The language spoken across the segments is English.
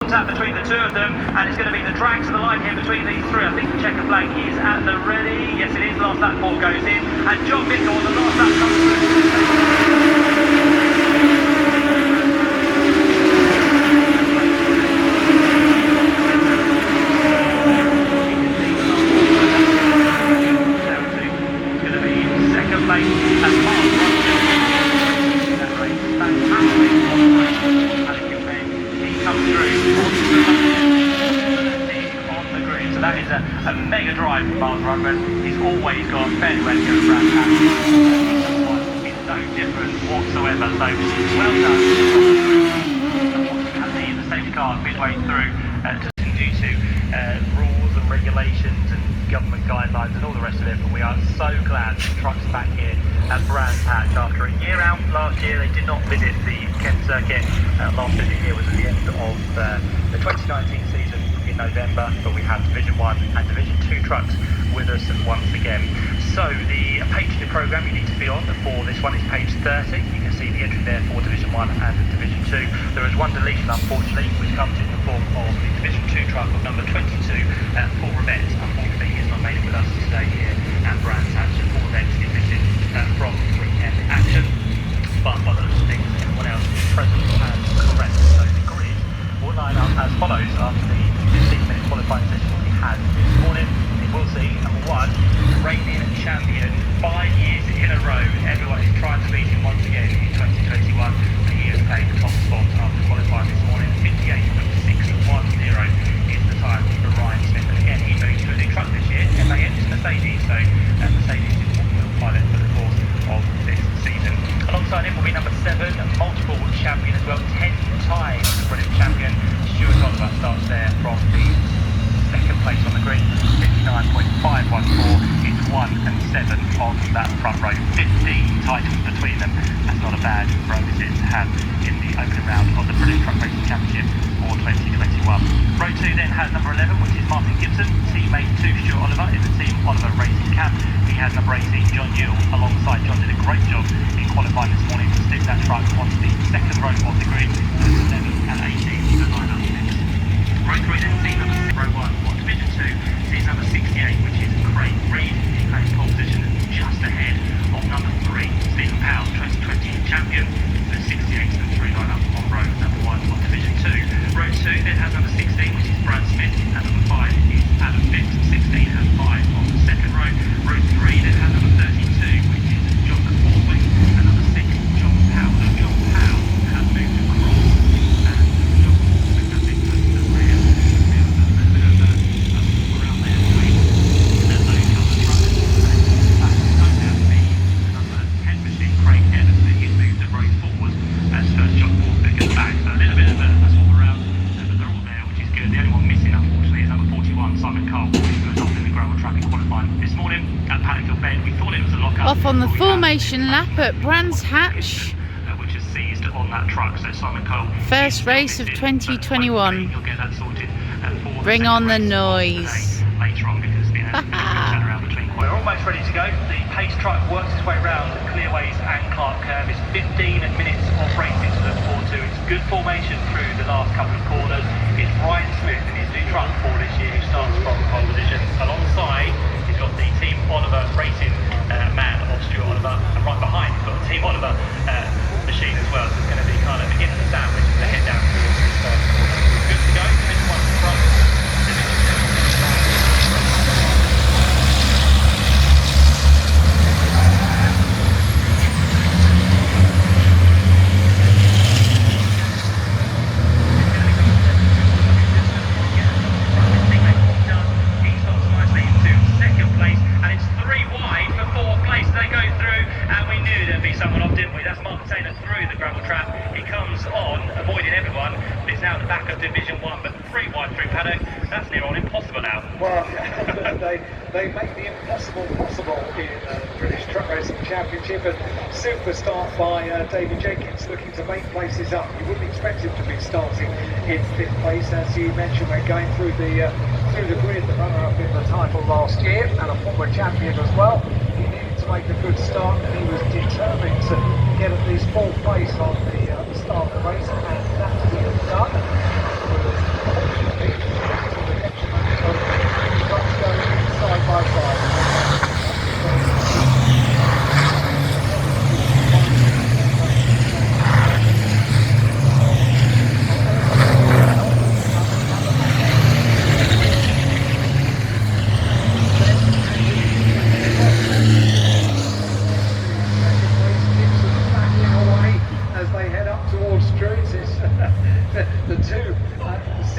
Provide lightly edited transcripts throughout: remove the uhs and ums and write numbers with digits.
contact between the two of them, and it's going to be the drag to the line here between these three. I think the checker flag is at the ready. Yes, it is. Last lap ball goes in, and John Mickle on the last lap comes through. A mega drive from Miles Rugman. He's always got fairly well to Brad Hatch. It's no different whatsoever. So well done. Unfortunately, the safety car midway through due to rules and regulations and government guidelines and all the rest of it. But we are so glad the truck's back here at Brands Hatch after a year out. Last year they did not visit the Kent circuit. Last visit here was at the end of the 2019 season. November, but we have Division 1 and Division 2 trucks with us once again. So the page to the programme you need to be on for this one is page 30. You can see the entry there for Division 1 and Division 2. There is one deletion unfortunately, which comes in the form of the Division 2 truck of number 22, Paul Rivette. Unfortunately he's not made it with us today here at Brands Hatch. Paul Rivette is missing from weekend action, but by the looks of things everyone else is present and correct. So the grid will line up as follows after the 15-minute qualifying session we had this morning. You will see, number 1, the reigning champion, 5 years in a row. Everyone is trying to beat him once again in 2021. But he has played the top spot after qualifying this morning. 58.610 is the time for Ryan Smith. And again, he's moving to a new truck this year. MAN is Mercedes, so Mercedes is what will pilot for the course of this season. Alongside him will be number 7, multiple champion as well, 10 times the British champion. Stuart Oliver starts there from the second place on the grid, 59.514. It's 1 and 7 on that front row, 15 titles between them. That's not a bad row, is it, to have in the opening round of the British Truck Racing Championship for 2021. Row 2 then has number 11, which is Martin Gibson, teammate to Stuart Oliver in the Team Oliver Racing Camp. He has number 18, John Yule, alongside John. Did a great job in qualifying this morning to stick that truck onto the second row of the grid. 11 and 18 the lineup. Row 3 then sees number 6, row 1 for Division 2 sees number 68, which is Craig Reed. He plays pole position just ahead of number 3, Stephen Powell, 2020 champion. The 68 and 3 lineup on row number 1 for Division 2. Row 2 then has number 16, which is Brad Smith, and number 5 is Adam Phipps. 16 and 5 on the second row. Row 3 then has number 32, which is John Fordwick, and number 6, John Powell. Now, John Powell has moved across, and John Fordwick has been close to the rear. There's a little bit of a around there between those couple of trucks. Back to the number 10 machine, Craig Evans, that he's moved the row forward as John Fordwick is back. So a little bit of a swap around, but they're all there, which is good. The only one missing, unfortunately, is number 41, Simon Cole, who was off in the gravel track in qualifying this morning at Paddockville Bend. We thought it was a lockup. Off on the formation lap at Brands Hatch. Which is seized on that truck. So Simon Cole. First race of 2021. He'll get that sorted for Bring on the noise. Later on, because the turnaround between. We're almost ready to go. The pace truck works its way round Clearways and Clark Curve. It's 15 minutes of racing to look forward to. It's good formation through the last couple of corners. It's Ryan Smith in his new truck for this year, who starts from pole position. Alongside, he's got the Team Oliver Racing man of Stuart Oliver, and right behind he's got the Team Oliver machine as well. So it's going to be kind of in the sandwich to head down towards this first corner. Good to go. Division 1 front. Division 1, but 3 wide through paddock. That's near on impossible now. Well, they make the impossible possible in the British Truck Racing Championship, and super start by David Jenkins, looking to make places up. You wouldn't expect him to be starting in 5th place, as you mentioned. We're going through the grid, the runner-up in the title last year, and a former champion as well. He needed to make a good start, and he was determined to get at least 4th place on the start of the race, and that he has done.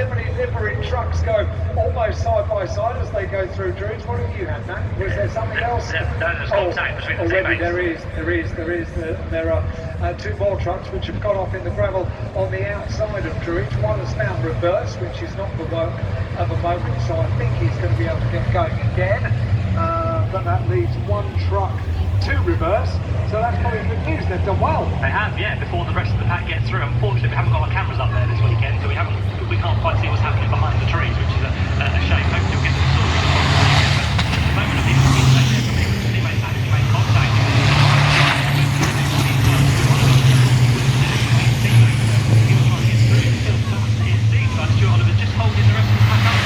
Livery trucks go almost side by side as they go through Druids. What have you had, Matt? Was there something else? No, there's contact between the already teammates. There are two more trucks which have got off in the gravel on the outside of Druids. One has found reverse, which is not the work of a moment, so I think he's going to be able to get going again. But that leaves one truck to reverse, so that's probably good news. They've done well. They have, yeah, before the rest of the pack gets through. Unfortunately, we haven't got our cameras up there this weekend, so we can't quite see what's happening behind the trees, which is a shame. Hopefully we'll get them sorted across the weekend. But at the moment, I think the teammates actually made contact. Stuart Oliver's just holding the rest of the pack up.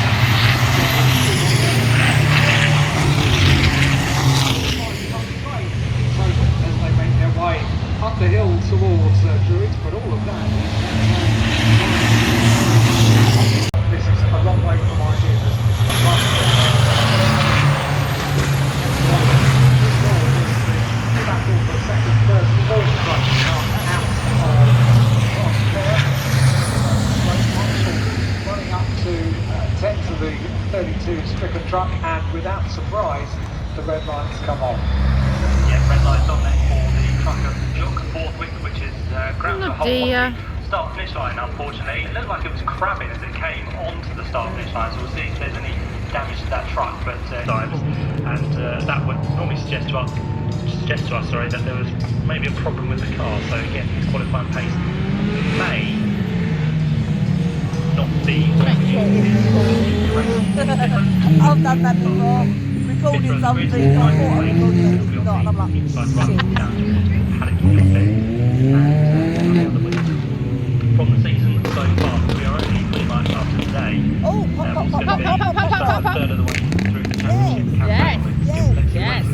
As they make their way up the hill towards Druids, but all of that this is a long way from ideas. Battle for second, third, fourth truck out running up to 10 to the 32 stricken truck, and without surprise the red lights come on. Yeah, red lights on there for the truck of Jock Borthwick, which is ground to a hold on the start finish line. Unfortunately, it looked like it was crabbing as it came onto the start finish line, so we'll see if there's any damage to that truck. But and that would normally suggest to us that there was maybe a problem with the car. So again, his qualifying pace may not be. I've done that before. Recording something, I thought I recorded it, and I'm like, from the season so far, we are only pretty much up to today. oh, pop, pop, pop, pop, pop, pop, pop, pop, pop. Third of the way through the championship Yes, campaign. yes, yes.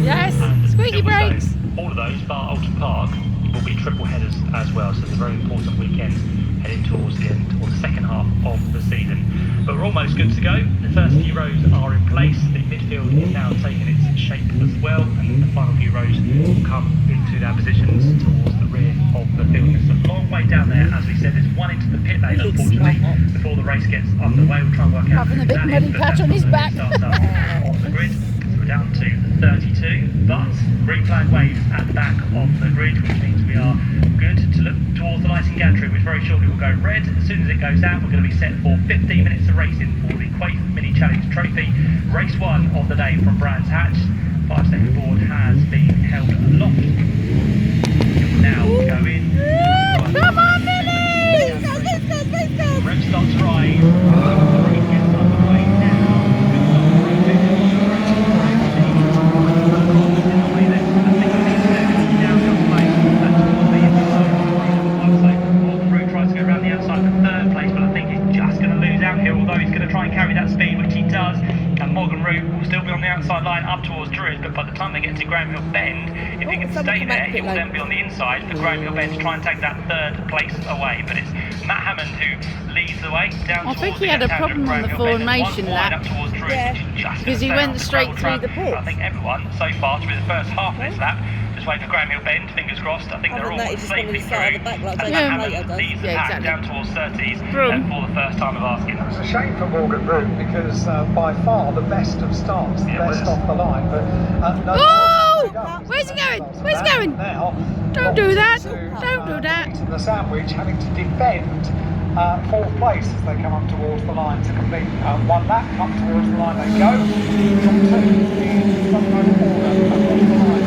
yes. Yes. Squeaky brakes. All of those, bar Alton Park, will be triple headers as well, so it's a very important weekend heading towards the end, or the second half of the season. But we're almost good to go. The first few rows are in place. The midfield is now taking its shape as well, and the final few rows will come into their positions towards the rear of the field. It's a long way down there, as we said. There's one into the pit lane, unfortunately, before the race gets underway. We'll try and work out Having a big muddy patch on his back. Starts up on the grid. So we're down to 32, but green flag waves at the back of the grid, which means we are good to look towards the lighting gantry, which very shortly will go red. As soon as it goes out, we're going to be set for 15 minutes of racing for the Quaif Mini Challenge Trophy. Race 1 of the day from Brands Hatch. 5-second board has been held aloft. Now we go in. Come on, Millie! Rev starts to rise. The road gets underway now. Although he's going to try and carry that speed, which he does, and Morgan Root will still be on the outside line up towards Druids, but by the time they get to Graham Hill Bend, if he can stay there, he will then be on the inside for Graham Hill Bend to try and take that third place away. But it's Matt Hammond who leads the way down I towards think he had a problem on the formation lap, because he went straight through the pit. I think everyone so far through the first half of this lap just wait for Graham Hill Bend, fingers crossed. I think they're all safely through. And Hammond leads the pack down towards 30s for the first time of asking. It was a shame for Morgan Root because by far the best of starts, the best off the line. But oh! Where's he going? Where's he going? Now, Don't do that. Don't do that. To the sandwich, having to defend fourth place as they come up towards the line to complete one lap. Up towards the line they go. Top two in front row order across the line.